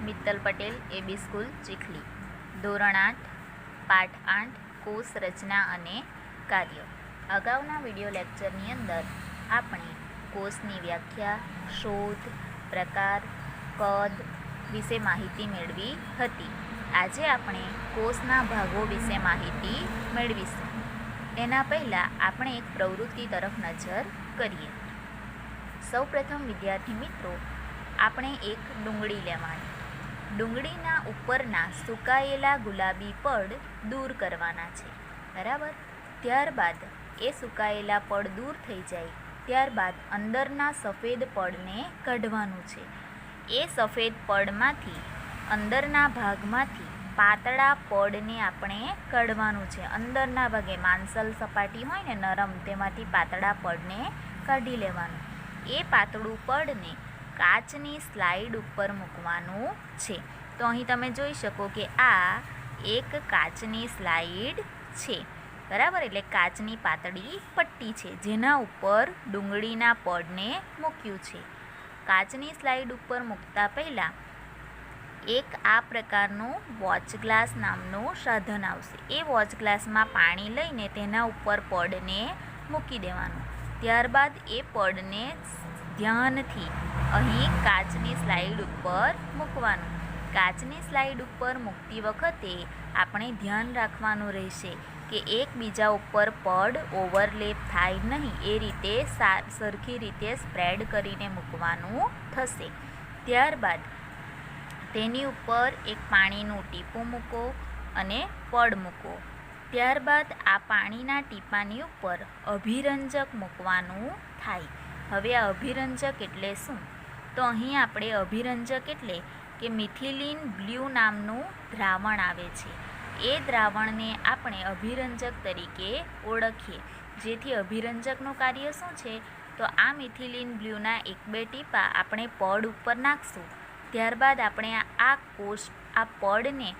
મિત્તલ પટેલ એબી school Chikhli ધોરણ 8 પાઠ 8 કોષ રચના અને કાર્ય. અગાઉના વિડિયો લેક્ચરની અંદર આપણે કોષની વ્યાખ્યા, શોધ, પ્રકાર, કદ વિશે માહિતી મેળવી હતી. આજે આપણે કોષના ભાગો વિશે માહિતી મેળવીશું. એના પહેલાં આપણે એક પ્રવૃત્તિ તરફ નજર કરીએ. સૌપ્રથમ વિદ્યાર્થી મિત્રો, આપણે એક ડુંગળી લેવાની. ડુંગળીના ઉપરના સુકાયેલા ગુલાબી પડ દૂર કરવાના છે, બરાબર. ત્યારબાદ એ સુકાયેલા પડ દૂર થઈ જાય ત્યારબાદ અંદરના સફેદ પડને કાઢવાનું છે. એ સફેદ પડમાંથી અંદરના ભાગમાંથી પાતળા પડને આપણે કાઢવાનું છે. અંદરના ભાગે માંસલ સપાટી હોય ને નરમ, તેમાંથી પાતળા પડને કાઢી લેવાનું. એ પાતળું પડને કાચની સ્લાઇડ ઉપર મૂકવાનું છે. તો અહીં તમે જોઈ શકો કે આ એક કાચની સ્લાઇડ છે, બરાબર. એટલે કાચની પાતળી પટ્ટી છે જેના ઉપર ડુંગળીના પડને મૂક્યું છે. કાચની સ્લાઇડ ઉપર મૂકતા પહેલાં એક આ પ્રકારનું વોચ ગ્લાસ નામનું સાધન આવશે. એ વોચ ગ્લાસમાં પાણી લઈને તેના ઉપર પડને મૂકી દેવાનું. ત્યારબાદ એ પડને ધ્યાનથી અહીં કાચની સ્લાઇડ ઉપર મૂકવાનું. કાચની સ્લાઇડ ઉપર મૂકતી વખતે આપણે ધ્યાન રાખવાનું રહેશે કે એકબીજા ઉપર પડ ઓવરલેપ થાય નહીં, એ રીતે સરખી રીતે સ્પ્રેડ કરીને મૂકવાનું થશે. ત્યારબાદ તેની ઉપર એક પાણીનું ટીપું મૂકો અને પડ મૂકો. ત્યારબાદ આ પાણીના ટીપાની ઉપર અભિરંજક મૂકવાનું થાય. હવે આ અભિરંજક એટલે શું? તો અહીં આપણે અભિરંજક એટલે કે મિથિલિન બ્લુ નામનું દ્રાવણ આવે છે. એ દ્રાવણને આપણે અભિરંજક તરીકે ઓળખીએ. જેથી અભિરંજકનું કાર્ય શું છે? તો આ મિથિલિન બ્લુના 1-2 ટીપા આપણે પડ ઉપર નાખશું. ત્યારબાદ આપણે આ પડને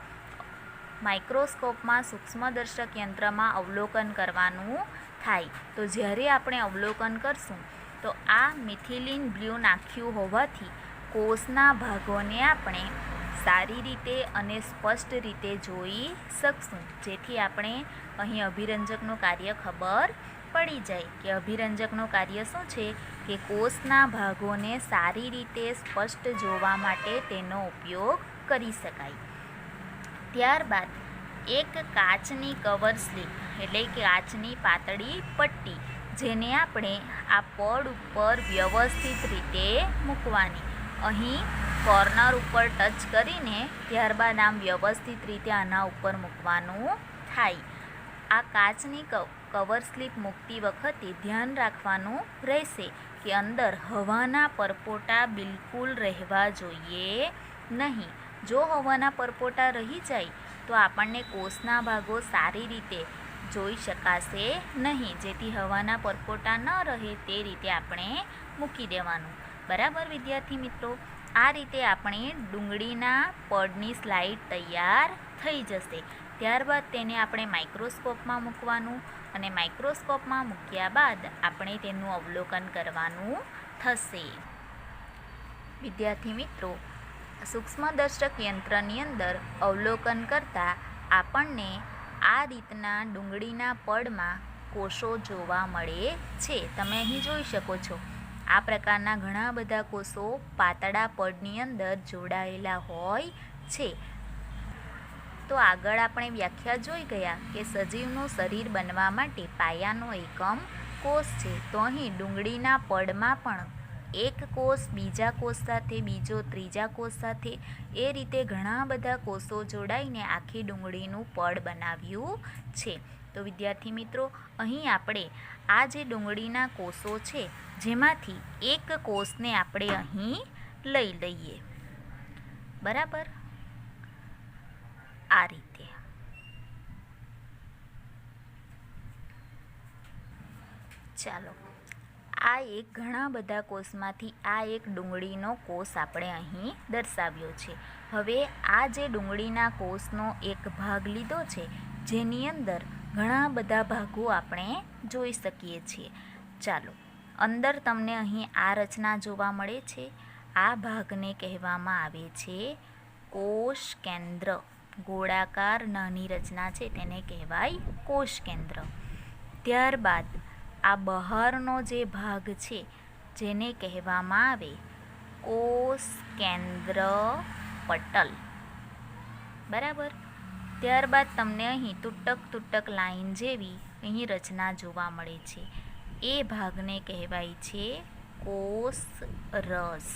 માઇક્રોસ્કોપમાં સૂક્ષ્મદર્શક યંત્રમાં અવલોકન કરવાનું થાય. તો જ્યારે આપણે અવલોકન કરશું તો આ મિથિલિન બ્લુ નાખ્યું હોવાથી કોષના ભાગોને આપણે સારી રીતે અને સ્પષ્ટ રીતે જોઈ શકશું. જેથી આપણે અહીં અભિરંજકનું કાર્ય ખબર પડી જાય કે અભિરંજકનું કાર્ય શું છે, કે કોષના ભાગોને સારી રીતે સ્પષ્ટ જોવા માટે તેનો ઉપયોગ કરી શકાય. ત્યારબાદ એક કાચની કવર સ્લિપ એટલે કે કાચની પાતળી પટ્ટી, જેને આપણે આ પડ ઉપર વ્યવસ્થિત રીતે મૂકવાની. અહીં કોર્નર ઉપર ટચ કરીને ત્યારબાદ આમ વ્યવસ્થિત રીતે આના ઉપર મૂકવાનું થાય. આ કાચની કવર સ્લિપ મૂકતી વખતે ધ્યાન રાખવાનું રહેશે કે અંદર હવાના પરપોટા બિલકુલ રહેવા જોઈએ નહીં. જો હવાના પરપોટા રહી જાય તો આપણને કોષના ભાગો સારી રીતે જોઈ શકાશે નહીં. જેથી હવાના પરપોટા ન રહે તે રીતે આપણે મૂકી દેવાનું, બરાબર વિદ્યાર્થી મિત્રો. આ રીતે આપણે ડુંગળીના પડની સ્લાઇડ તૈયાર થઈ જશે. ત્યારબાદ તેને આપણે માઇક્રોસ્કોપમાં મૂકવાનું અને માઇક્રોસ્કોપમાં મૂક્યા બાદ આપણે તેનું અવલોકન કરવાનું થશે. વિદ્યાર્થી મિત્રો, સૂક્ષ્મદર્શક યંત્રની અંદર અવલોકન કરતાં આપણને આ રીતના ડુંગળીના પડમાં કોષો જોવા મળે છે. તમે અહીં જોઈ શકો છો આ પ્રકારના ઘણા બધા કોષો પાતળા પડની અંદર જોડાયેલા હોય છે. તો આગળ આપણે વ્યાખ્યા જોઈ ગયા કે સજીવનું શરીર બનવા માટે પાયાનો એકમ કોષ છે. તો અહીં ડુંગળીના પડમાં પણ એક કોષ બીજા કોષ સાથે, બીજો ત્રીજા કોષ સાથે, એ રીતે ઘણા બધા કોષો જોડાઈને આખી ડુંગળીનું પડ બનાવ્યું છે. તો વિદ્યાર્થી મિત્રો, અહીં આપણે આ જે ડુંગળીના કોષો છે જેમાંથી એક કોષને આપણે અહીં લઈ લઈએ, બરાબર. આ રીતે ચાલો, આ એક ઘણા બધા કોષમાંથી આ એક ડુંગળીનો કોષ આપણે અહીં દર્શાવ્યો છે. હવે આ જે ડુંગળીના કોષનો એક ભાગ લીધો છે જેની અંદર ઘણા બધા ભાગો આપણે જોઈ શકીએ છીએ. ચાલો, અંદર તમને અહીં આ રચના જોવા મળે છે. આ ભાગને કહેવામાં આવે છે કોષ કેન્દ્ર. ગોળાકાર નાની રચના છે તેને કહેવાય કોષ કેન્દ્ર. ત્યારબાદ આ બહારનો જે ભાગ છે જેને કહેવામાં આવે કોષ કેન્દ્ર પટલ. બરાબર. ત્યારબાદ તમને અહીં તૂટક લાઈન જેવી અહીં રચના જોવા મળે છે. એ ભાગને કહેવાય છે કોષ રસ.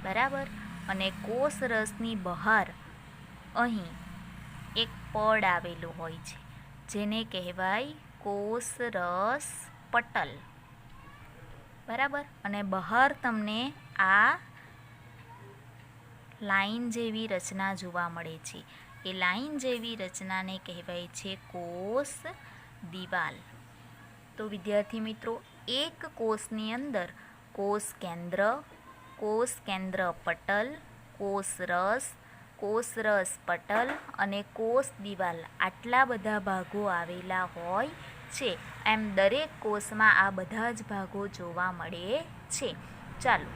બરાબર. અને કોષ રસની બહાર અહીં એક પડ આવેલું હોય છે જેને કહેવાય કોષ રસ પટલ. બરાબર. અને બહાર તમને આ લાઈન જેવી રચના જોવા મળે છે. એ લાઈન જેવી રચનાને કહેવાય છે કોષ દિવાલ. તો વિદ્યાર્થી મિત્રો, એક કોષની અંદર કોષ કેન્દ્ર પટલ, કોષ રસ પટલ અને કોષ દિવાલ આટલા બધા ભાગો આવેલા હોય છે. એમ દરેક કોષમાં આ બધા જ ભાગો જોવા મળે છે. ચાલો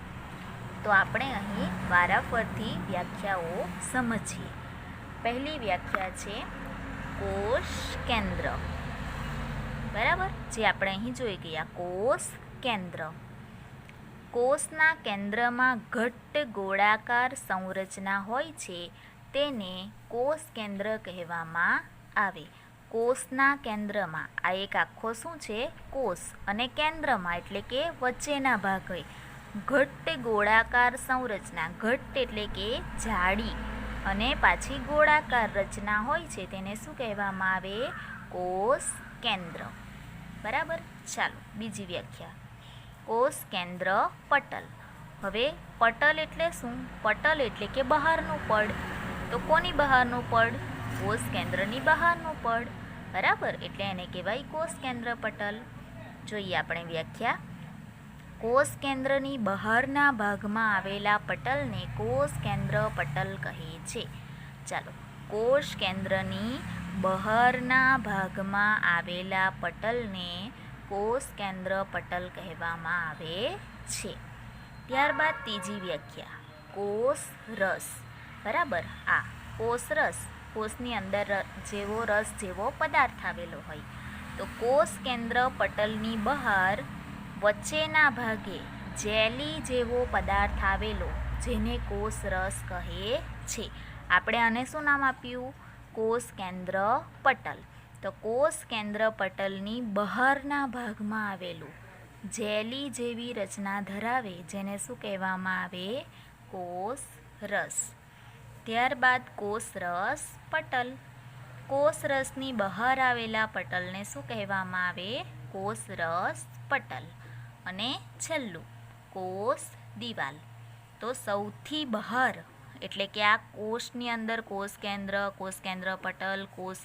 તો આપણે અહીં વારાફરતી વ્યાખ્યાઓ સમજીએ. પહેલી વ્યાખ્યા છે કોષ કેન્દ્ર. બરાબર. જે આપણે અહીં જોઈ ગયા કોષ કેન્દ્ર. કોષના કેન્દ્રમાં ઘટ્ટ ગોળાકાર સંરચના હોય છે તેને કોષ કેન્દ્ર કહેવામાં આવે. કોષના કેન્દ્રમાં આ એક આખો શું છે કોષ, અને કેન્દ્રમાં એટલે કે વચ્ચેના ભાગે ઘટ્ટ ગોળાકાર સંરચના. ઘટ્ટ એટલે કે જાડી અને પાછી ગોળાકાર રચના હોય છે તેને શું કહેવામાં આવે કોષ કેન્દ્ર. બરાબર. ચાલો બીજી વ્યાખ્યા કોષ કેન્દ્ર પટલ. હવે પટલ એટલે શું? પટલ એટલે કે બહારનું પડ. તો કોની બહારનું પડ? કોષ કેન્દ્રની બહારનું પડ. બરાબર. એટલે એને કહેવાય કોષ કેન્દ્ર પટલ. જોઈએ આપણે વ્યાખ્યા. કોષ કેન્દ્રની બહારના ભાગમાં આવેલા પટલને કોષ કેન્દ્ર પટલ કહે છે. ચાલો. કોષ કેન્દ્રની બહારના ભાગમાં આવેલા પટલને કોષ કેન્દ્ર પટલ કહેવામાં આવે છે. ત્યારબાદ ત્રીજી વ્યાખ્યા કોષ રસ. બરાબર. આ કોષ રસ, કોષની અંદર જેવો પદાર્થ આવેલો હોય. તો કોષ કેન્દ્ર પટલની બહાર વચ્ચેના ભાગે જેલી જેવો પદાર્થ આવેલો જેને કોષ રસ કહે છે. આપણે આને શું નામ આપ્યું? કોષ કેન્દ્ર પટલ. તો કોષ કેન્દ્ર પટલની બહારના ભાગમાં આવેલું જેલી જેવી રચના ધરાવે જેને શું કહેવામાં આવે? કોષ રસ. ત્યારબાદ કોષ રસ પટલ. કોષ રસની બહાર આવેલા પટલને શું કહેવામાં આવે? કોષ રસ પટલ. અને છેલ્લું કોષ દિવાલ. તો સૌથી બહાર એટલે કે આ કોષની અંદર કોષ કેન્દ્ર પટલ, કોષ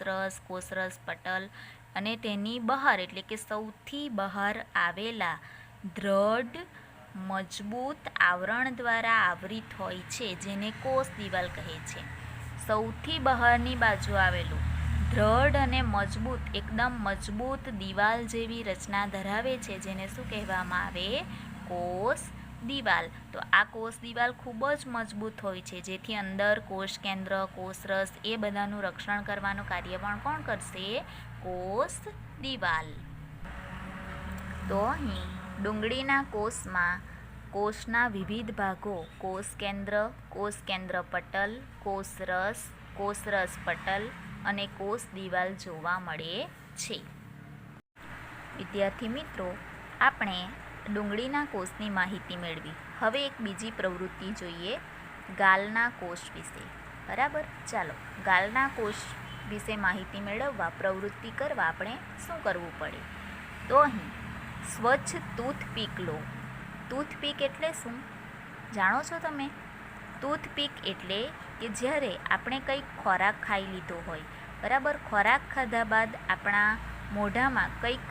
રસ પટલ અને તેની બહાર એટલે કે સૌથી બહાર આવેલા દ્રઢ મજબૂત આવરણ દ્વારા આવરિત હોય છે જેને કોષ દિવાલ કહે છે. સૌથી બહારની બાજુ આવેલું દ્રઢ અને મજબૂત, એકદમ મજબૂત દિવાલ જેવી રચના ધરાવે છે જેને શું કહેવામાં આવે? કોષ દિવાલ. તો આ કોષ દિવાલ ખૂબ જ મજબૂત હોય છે જેથી અંદર કોષ કેન્દ્ર, કોષ રસ એ બધાનું રક્ષણ કરવાનું કાર્ય પણ કોણ કરશે? કોષ દિવાલ. તો અહીં ડુંગળીના કોષમાં કોષના વિવિધ ભાગો કોષ કેન્દ્ર પટલ, કોષ રસ પટલ અને કોષ દિવાલ જોવા મળે છે. વિદ્યાર્થી મિત્રો, આપણે ડુંગળીના કોષની માહિતી મેળવી. હવે એક બીજી પ્રવૃત્તિ જોઈએ ગાલના કોષ વિશે. બરાબર. ચાલો ગાલના કોષ વિશે માહિતી મેળવવા પ્રવૃત્તિ કરવા આપણે શું કરવું પડે? તો અહીં સ્વચ્છ ટૂથપીક લો. ટૂથપીક એટલે શું જાણો છો તમે? ટૂથપીક એટલે કે જ્યારે આપણે કંઈક ખોરાક ખાઈ લીધો હોય, બરાબર, ખોરાક ખાધા બાદ આપણા મોઢામાં કંઈક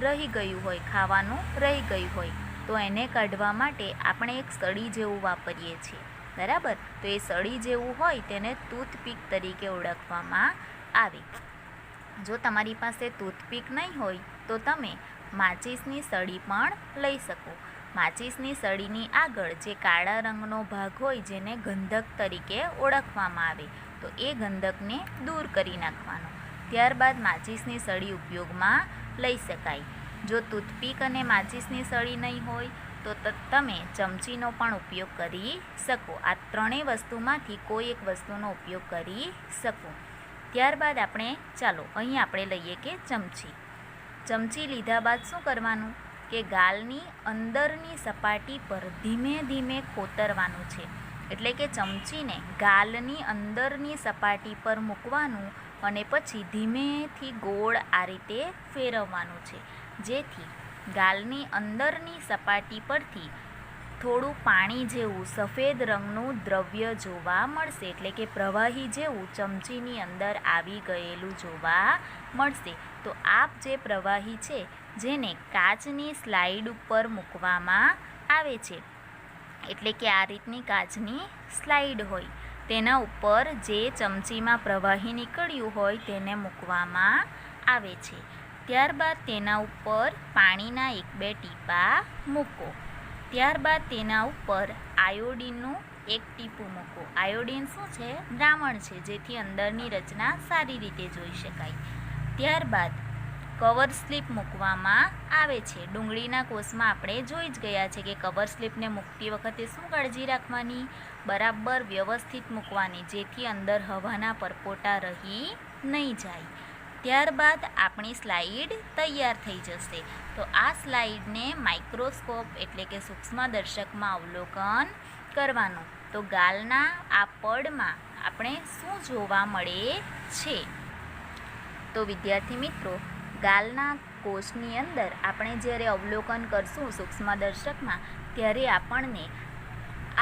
રહી ગયું હોય, ખાવાનું રહી ગયું હોય, તો એને કાઢવા માટે આપણે એક સળી જેવું વાપરીએ છીએ. બરાબર. તો એ સળી જેવું હોય તેને ટૂથપીક તરીકે ઓળખવામાં આવે. જો તમારી પાસે ટૂથપીક નહીં હોય તો તમે માચીસની સળી પણ લઈ શકો. માચીસની સળીની આગળ જે કાળા રંગનો ભાગ હોય જેને ગંધક તરીકે ઓળખવામાં આવે તો એ ગંધકને દૂર કરી નાખવાનો. ત્યારબાદ માચીસની સળી ઉપયોગમાં લઈ શકાય. જો ટૂથપીક અને માચીસની સળી નહીં હોય તો તમે ચમચીનો પણ ઉપયોગ કરી શકો. આ ત્રણેય વસ્તુમાંથી કોઈ એક વસ્તુનો ઉપયોગ કરી શકો. ત્યારબાદ ચાલો અહીં આપણે લઈએ કે ચમચી લીધા બાદ શું કરવાનું કે ગાલની અંદરની સપાટી પર ધીમે ધીમે ખોતરવાનું છે. એટલે કે ચમચીને ગાલની અંદરની સપાટી પર મૂકવાનું અને પછી ધીમેથી ગોળ આ રીતે ફેરવવાનું છે, જેથી ગાલની અંદરની સપાટી પરથી થોડું પાણી જેવું સફેદ રંગનું દ્રવ્ય જોવા મળશે. એટલે કે પ્રવાહી જેવું ચમચીની અંદર આવી ગયેલું જોવા મળશે. તો જે પ્રવાહી છે જેને કાચની સ્લાઇડ ઉપર મૂકવામાં આવે છે, એટલે કે આ રીતની કાચની સ્લાઇડ હોય તેના ઉપર જે ચમચીમાં પ્રવાહી નીકળ્યું હોય તેને મૂકવામાં આવે છે. ત્યારબાદ તેના ઉપર પાણીના 1-2 ટીપા મૂકો. ત્યારબાદ તેના ઉપર આયોડીનનું 1 ટીપું મૂકો. આયોડીન શું છે? દ્રાવણ છે, જેથી અંદરની રચના સારી રીતે જોઈ શકાય. ત્યારબાદ કવર સ્લીપ મૂકવામાં આવે છે. ડુંગળીના કોષમાં આપણે જોઈ જ ગયા છે કે કવર સ્લીપને મૂકતી વખતે શું કાળજી રાખવાની? બરાબર વ્યવસ્થિત મૂકવાની, જેથી અંદર હવાના પરપોટા રહી નહીં જાય. ત્યારબાદ આપણી સ્લાઇડ તૈયાર થઈ જશે. તો આ સ્લાઇડને માઇક્રોસ્કોપ એટલે કે સૂક્ષ્મદર્શકમાં અવલોકન કરવાનું. તો ગાલના આ પડમાં આપણે શું જોવા મળે છે? તો વિદ્યાર્થી મિત્રો, ગાલના કોષની અંદર આપણે જ્યારે અવલોકન કરશું સૂક્ષ્મદર્શકમાં ત્યારે આપણને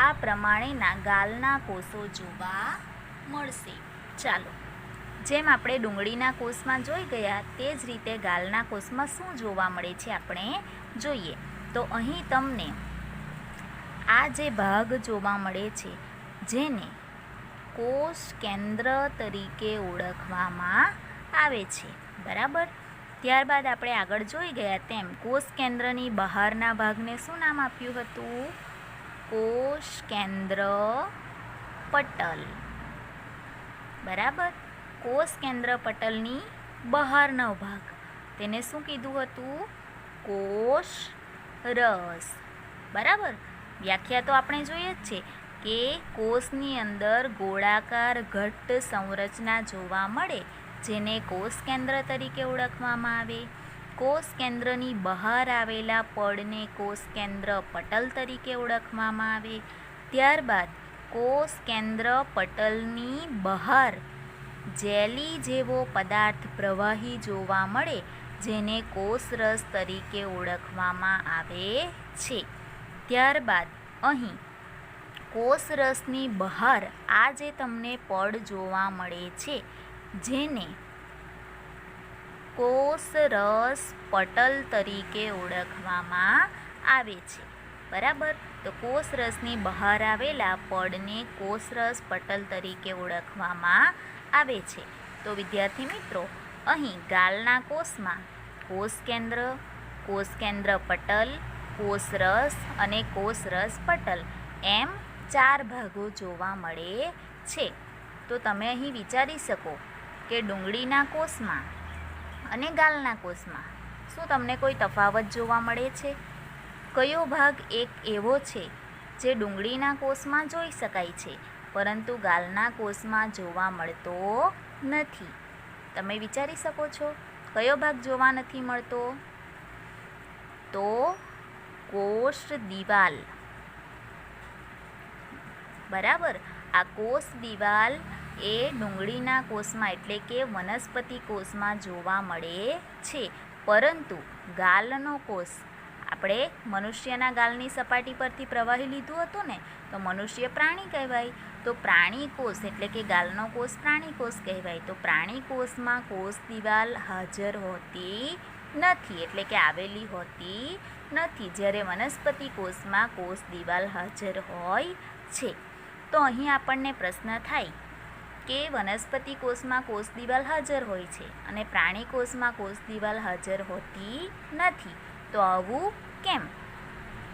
આ પ્રમાણેના ગાલના કોષો જોવા મળશે. ચાલો, જેમ આપણે ડુંગળીના કોષમાં જોઈ ગયા તે જ રીતે ગાલના કોષમાં શું જોવા મળે છે આપણે જોઈએ. તો અહીં તમને આ જે ભાગ જોવા મળે છે જેને કોષ કેન્દ્ર તરીકે ઓળખવામાં આવે છે. બરાબર. ત્યારબાદ આપણે આગળ જોઈ ગયા તેમ કોષ કેન્દ્રની બહારના ભાગને શું નામ આપ્યું હતું? કોષ કેન્દ્ર પટલ. બરાબર. કોષ કેન્દ્ર પટલની બહારનો ભાગ તેને શું કીધું હતું? કોષ રસ. બરાબર. વ્યાખ્યા તો આપણે જોઈએ જ છે કે કોષની અંદર ગોળાકાર ઘટ્ટ સંરચના જોવા મળે જેને કોષ કેન્દ્ર તરીકે ઓળખવામાં આવે. કોષ કેન્દ્રની બહાર આવેલા પડને કોષ કેન્દ્ર પટલ તરીકે ઓળખવામાં આવે. ત્યારબાદ કોષ કેન્દ્ર પટલની બહાર જેલી જેવો પદાર્થ પ્રવાહી જોવા મળે જેને કોષરસ તરીકે ઓળખવામાં આવે છે. ત્યારબાદ અહીં કોષરસની બહાર આ જે તમને પડ જોવા મળે છે જેને કોષરસ પટલ તરીકે ઓળખવામાં આવે છે. બરાબર. તો કોષરસની બહાર આવેલા પડને કોષરસ પટલ તરીકે ઓળખવામાં આવે છે. તો વિદ્યાર્થી મિત્રો, અહીં ગાલના કોષમાં કોષ કેન્દ્ર પટલ, કોષરસ અને કોષરસ પટલ એમ 4 ભાગો જોવા મળે છે. તો તમે અહીં વિચારી શકો કે ડુંગળીના કોષમાં અને ગાલના કોષમાં શું તમને કોઈ તફાવત જોવા મળે છે? કયો ભાગ એક એવો છે જે ડુંગળીના કોષમાં જોઈ શકાય છે પરંતુ ગાલના કોષમાં જોવા મળતો નથી? તમે વિચારી શકો છો કયો ભાગ જોવા નથી મળતો? તો કોષ દિવાલ. બરાબર. આ કોષ દિવાલ એ ડુંગળીના કોષમાં એટલે કે વનસ્પતિ કોષમાં જોવા મળે છે, પરંતુ ગાલનો કોષ આપણે મનુષ્યના ગાલની સપાટી પરથી પ્રવાહી લીધું હતું ને, તો મનુષ્ય પ્રાણી કહેવાય. તો પ્રાણી કોષ એટલે કે ગાલનો કોષ પ્રાણી કોષ કહેવાય. તો પ્રાણી કોષમાં કોષ દિવાલ હાજર હોતી નથી એટલે કે આવેલી હોતી નથી, જ્યારે વનસ્પતિ કોષમાં કોષ દિવાલ હાજર હોય છે. તો અહીં આપણને પ્રશ્ન થાય કે વનસ્પતિ કોષમાં કોષ દિવાલ હાજર હોય છે અને પ્રાણી કોષમાં કોષ દિવાલ હાજર હોતી નથી, તો આવું કેમ?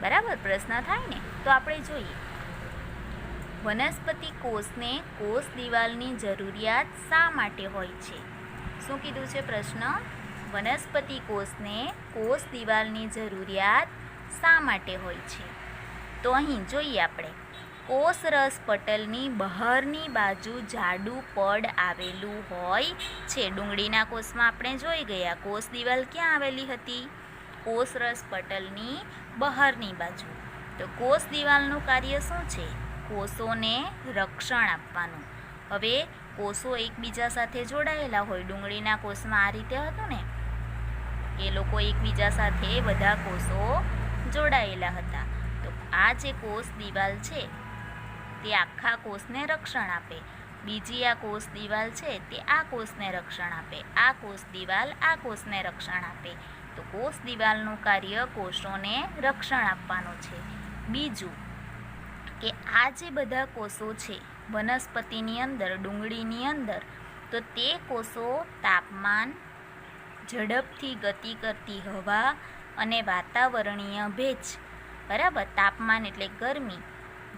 બરાબર, પ્રશ્ન થાય ને. તો આપણે જોઈએ, વનસ્પતિ કોષને કોષ દિવાલની જરૂરિયાત શા માટે હોય છે? શું કીધું છે પ્રશ્ન? વનસ્પતિ કોષને કોષ દિવાલની જરૂરિયાત શા માટે હોય છે? તો અહીં જોઈએ આપણે, કોષરસ પટલની બહારની બાજુ જાડું પડ આવેલું હોય છે. ડુંગળીના કોષમાં આપણે જોઈ ગયા, કોષ દિવાલ ક્યાં આવેલી હતી? કોષરસ પટલની બહારની બાજુ. તો કોષ દિવાલનું કાર્ય શું છે? કોષોને રક્ષણ આપવાનું. હવે કોષો એકબીજા સાથે જોડાયેલા હોય. ડુંગળીના કોષમાં આ રીતે હતું ને, એ લોકો એકબીજા સાથે બધા કોષો જોડાયેલા હતા. તો આ જે કોષ દિવાલ છે તે આખા કોષને રક્ષણ આપે. બીજી આ કોષ દિવાલ છે તે આ કોષને રક્ષણ આપે. આ કોષ દિવાલ આ કોષને રક્ષણ આપે. તો કોષ દિવાલનું કાર્ય કોષોને રક્ષણ આપવાનું છે. બીજું કે આ જે બધા કોષો છે વનસ્પતિની અંદર, ડુંગળીની અંદર, તો તે કોષો તાપમાન, ઝડપથી ગતિ કરતી હવા અને વાતાવરણીય ભેજ, બરાબર, તાપમાન એટલે ગરમી,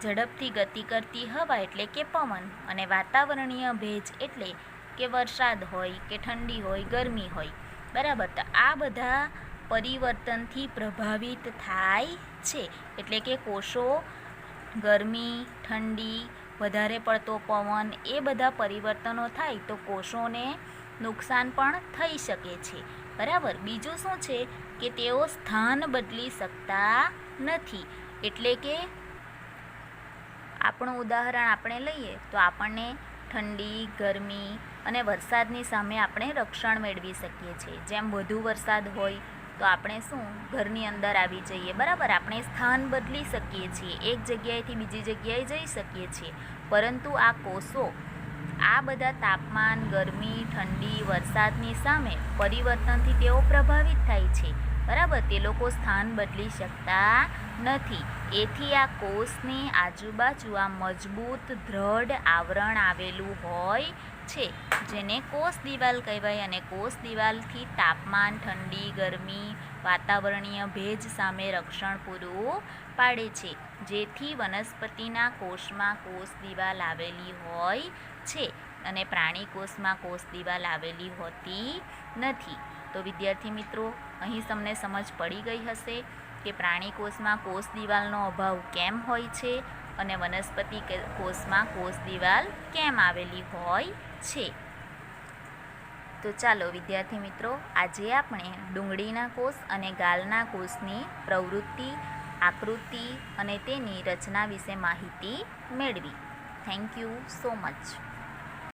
ઝડપથી ગતિ કરતી હવા એટલે કે પવન, અને વાતાવરણીય ભેજ એટલે કે વરસાદ હોય કે ઠંડી હોય, ગરમી હોય, બરાબર. તો આ બધા પરિવર્તનથી પ્રભાવિત થાય છે. એટલે કે કોષો ગરમી, ઠંડી, વધારે પડતો પવન, એ બધા પરિવર્તનો થાય તો કોષોને નુકસાન પણ થઈ શકે છે, બરાબર. બીજું શું છે કે તેઓ સ્થાન બદલી શકતા નથી. એટલે કે આપણું ઉદાહરણ આપણે લઈએ તો આપણને ઠંડી, ગરમી અને વરસાદની સામે આપણે રક્ષણ મેળવી શકીએ છીએ. જેમ વધુ વરસાદ હોય તો આપણે શું, ઘરની અંદર આવી જઈએ, બરાબર. આપણે સ્થાન બદલી શકીએ છીએ, એક જગ્યાએથી બીજી જગ્યાએ જઈ શકીએ છીએ. પરંતુ આ કોષો આ બધા તાપમાન, ગરમી, ઠંડી, વરસાદની સામે પરિવર્તનથી તેઓ પ્રભાવિત થાય છે, બરાબર. તે લોકો સ્થાન બદલી શકતા નથી. એથી આ કોષની આજુબાજુ આ મજબૂત દ્રઢ આવરણ આવેલું હોય છે, જેને કોષ દિવાલ કહેવાય. અને કોષ દિવાલથી તાપમાન, ઠંડી, ગરમી, વાતાવરણીય ભેજ સામે રક્ષણ પૂરું પાડે છે, જેથી વનસ્પતિના કોષમાં કોષ દિવાલ આવેલી હોય છે અને પ્રાણી કોષમાં કોષ દિવાલ આવેલી હોતી નથી. તો વિદ્યાર્થી મિત્રો, અહીં તમને સમજ પડી ગઈ હશે કે પ્રાણી કોષમાં કોષ દિવાલનો અભાવ કેમ હોય છે અને વનસ્પતિ કોષમાં કોષ દિવાલ કેમ આવેલી હોય છે. તો ચાલો વિદ્યાર્થી મિત્રો, આજે આપણે ડુંગળીના કોષ અને ગાલના કોષની પ્રવૃત્તિ, આકૃતિ અને તેની રચના વિશે માહિતી મેળવી. Thank you so much.